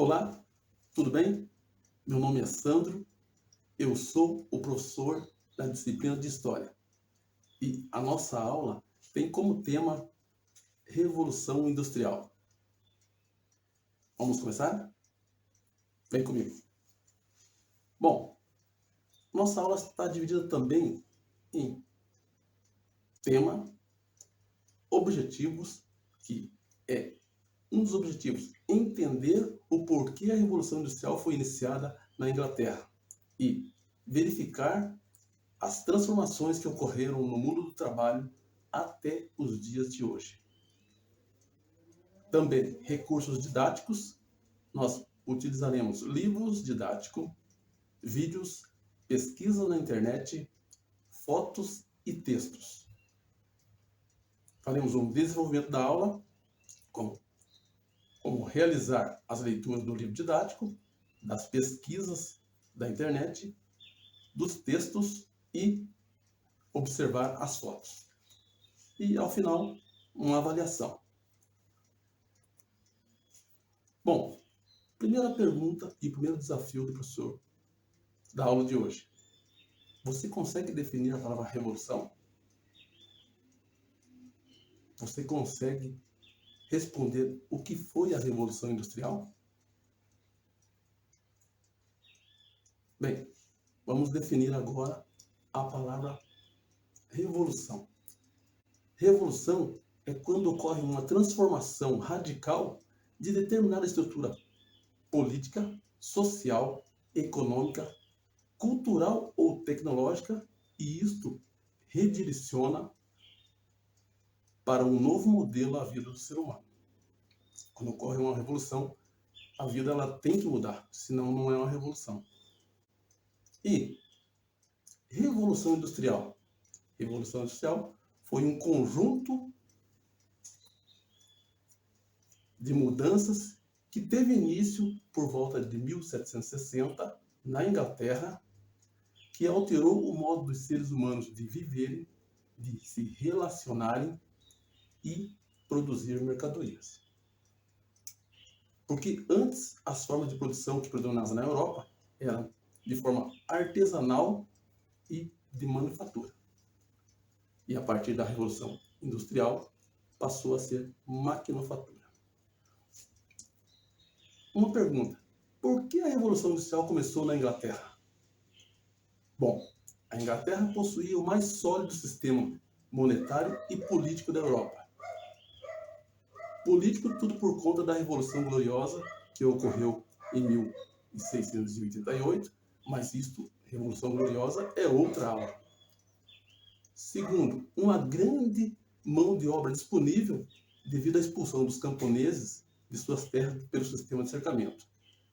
Olá, tudo bem? Meu nome é Sandro, eu sou o professor da disciplina de História e a nossa aula tem como tema Revolução Industrial. Vamos começar? Vem comigo. Bom, nossa aula está dividida também em tema, objetivos, que é um dos objetivos, entender o porquê a Revolução Industrial foi iniciada na Inglaterra e verificar as transformações que ocorreram no mundo do trabalho até os dias de hoje. Também recursos didáticos, nós utilizaremos livros didáticos, vídeos, pesquisa na internet, fotos e textos. Faremos um desenvolvimento da aula, como realizar as leituras do livro didático, das pesquisas da internet, dos textos e observar as fotos. E, ao final, uma avaliação. Bom, primeira pergunta e primeiro desafio do professor da aula de hoje. Você consegue definir a palavra revolução? Você consegue responder o que foi a Revolução Industrial? Bem, vamos definir agora a palavra revolução. Revolução é quando ocorre uma transformação radical de determinada estrutura política, social, econômica, cultural ou tecnológica, e isto redireciona para um novo modelo a vida do ser humano. Quando ocorre uma revolução, a vida ela tem que mudar, senão não é uma revolução. E Revolução Industrial. Revolução Industrial foi um conjunto de mudanças que teve início por volta de 1760 na Inglaterra, que alterou o modo dos seres humanos de viverem, de se relacionarem e produzir mercadorias. Porque antes as formas de produção que predominavam na Europa eram de forma artesanal e de manufatura. E a partir da Revolução Industrial passou a ser maquinofatura. Uma pergunta: por que a Revolução Industrial começou na Inglaterra? Bom, a Inglaterra possuía o mais sólido sistema monetário e político da Europa. Político tudo por conta da Revolução Gloriosa, que ocorreu em 1688, mas isto, Revolução Gloriosa, é outra aula. Segundo, uma grande mão de obra disponível devido à expulsão dos camponeses de suas terras pelo sistema de cercamento.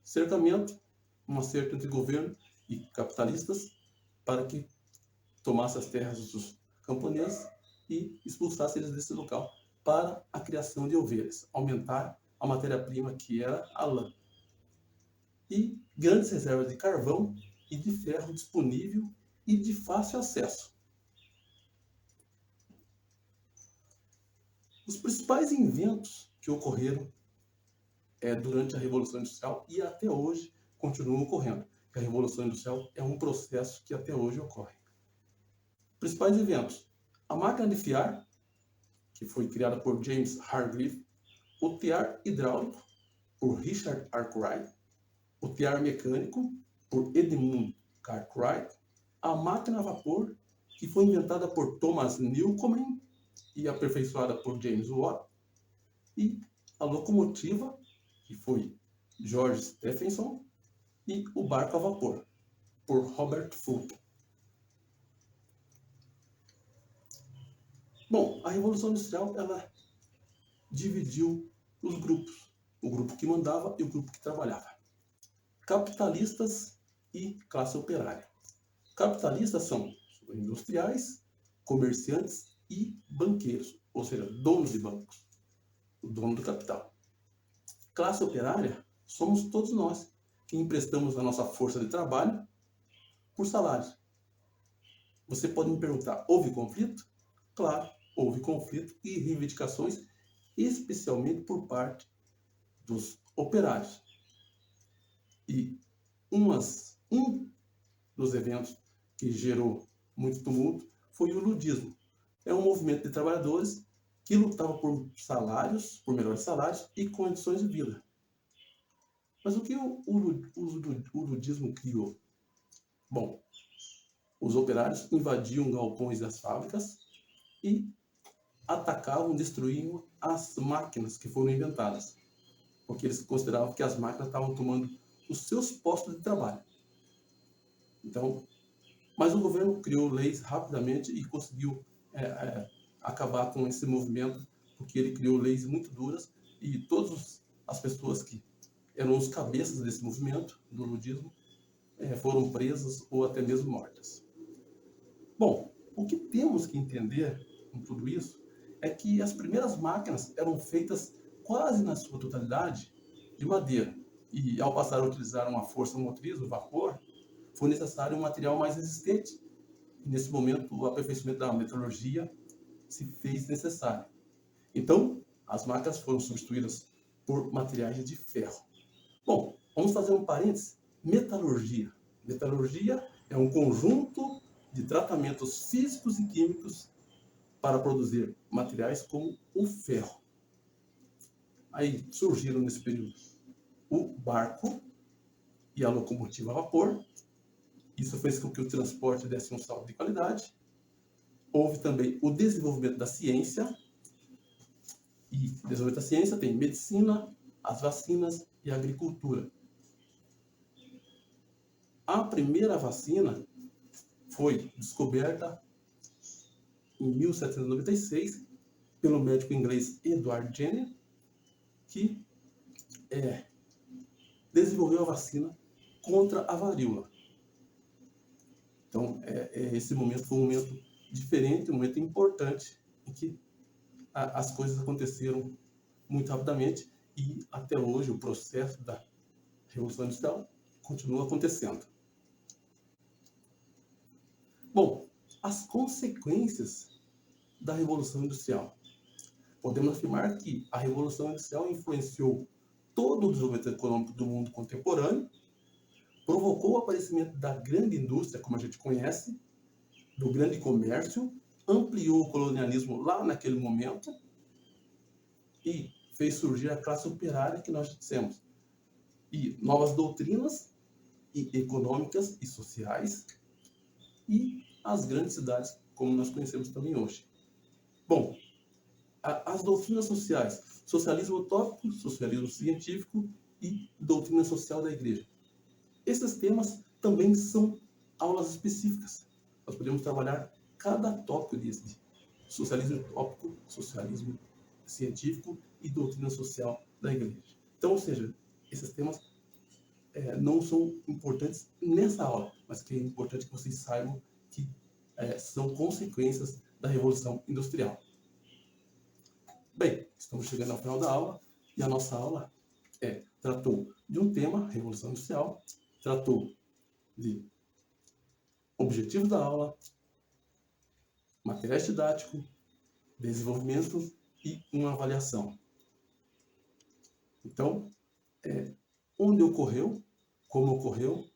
Cercamento, um acerto entre governo e capitalistas para que tomasse as terras dos camponeses e expulsasse eles desse local para a criação de ovelhas, aumentar a matéria-prima que era a lã. E grandes reservas de carvão e de ferro disponível e de fácil acesso. Os principais inventos que ocorreram durante a Revolução Industrial e até hoje continuam ocorrendo. A Revolução Industrial é um processo que até hoje ocorre. Principais inventos: a máquina de fiar, que foi criada por James Hargreaves, o tear hidráulico, por Richard Arkwright, o tear mecânico, por Edmund Cartwright, a máquina a vapor, que foi inventada por Thomas Newcomen e aperfeiçoada por James Watt, e a locomotiva, que foi George Stephenson, e o barco a vapor, por Robert Fulton. Bom, a Revolução Industrial ela dividiu os grupos, o grupo que mandava e o grupo que trabalhava. Capitalistas e classe operária. Capitalistas são industriais, comerciantes e banqueiros, ou seja, donos de bancos, o dono do capital. Classe operária somos todos nós que emprestamos a nossa força de trabalho por salário. Você pode me perguntar, houve conflito? Claro, houve conflito e reivindicações, especialmente por parte dos operários. E um dos eventos que gerou muito tumulto foi o ludismo. É um movimento de trabalhadores que lutava por salários, por melhores salários e condições de vida. Mas o que o ludismo criou? Bom, os operários invadiam galpões das fábricas e atacavam, destruíam as máquinas que foram inventadas, porque eles consideravam que as máquinas estavam tomando os seus postos de trabalho. Então, mas o governo criou leis rapidamente e conseguiu acabar com esse movimento, porque ele criou leis muito duras e todas as pessoas que eram os cabeças desse movimento, do ludismo, foram presas ou até mesmo mortas. Bom, o que temos que entender com tudo isso é que as primeiras máquinas eram feitas quase na sua totalidade de madeira. E ao passar a utilizar uma força motriz, o vapor, foi necessário um material mais resistente. E nesse momento, o aperfeiçoamento da metalurgia se fez necessário. Então, as máquinas foram substituídas por materiais de ferro. Bom, vamos fazer um parênteses. Metalurgia. Metalurgia é um conjunto de tratamentos físicos e químicos para produzir materiais como o ferro. Aí surgiram nesse período o barco e a locomotiva a vapor. Isso fez com que o transporte desse um salto de qualidade. Houve também o desenvolvimento da ciência. E desenvolvimento da ciência tem medicina, as vacinas e a agricultura. A primeira vacina foi descoberta em 1796 pelo médico inglês Edward Jenner, que desenvolveu a vacina contra a varíola. Então, esse momento foi um momento diferente, um momento importante, em que as coisas aconteceram muito rapidamente e até hoje o processo da Revolução Industrial continua acontecendo. Bom, as consequências da Revolução Industrial. Podemos afirmar que a Revolução Industrial influenciou todo o desenvolvimento econômico do mundo contemporâneo, provocou o aparecimento da grande indústria, como a gente conhece, do grande comércio, ampliou o colonialismo lá naquele momento e fez surgir a classe operária que nós dissemos. E novas doutrinas econômicas e sociais e as grandes cidades, como nós conhecemos também hoje. Bom, as doutrinas sociais, socialismo utópico, socialismo científico e doutrina social da igreja. Esses temas também são aulas específicas. Nós podemos trabalhar cada tópico desse: socialismo utópico, socialismo científico e doutrina social da igreja. Então, ou seja, esses temas não são importantes nessa aula, mas que é importante que vocês saibam que são consequências da Revolução Industrial. Bem, estamos chegando ao final da aula e a nossa aula tratou de um tema, Revolução Industrial, tratou de objetivos da aula, materiais didáticos, desenvolvimento e uma avaliação. Então, onde ocorreu, como ocorreu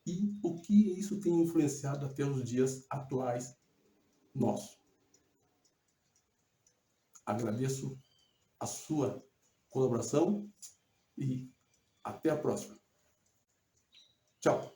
e o que isso tem influenciado até os dias atuais nossos. Agradeço a sua colaboração e até a próxima. Tchau!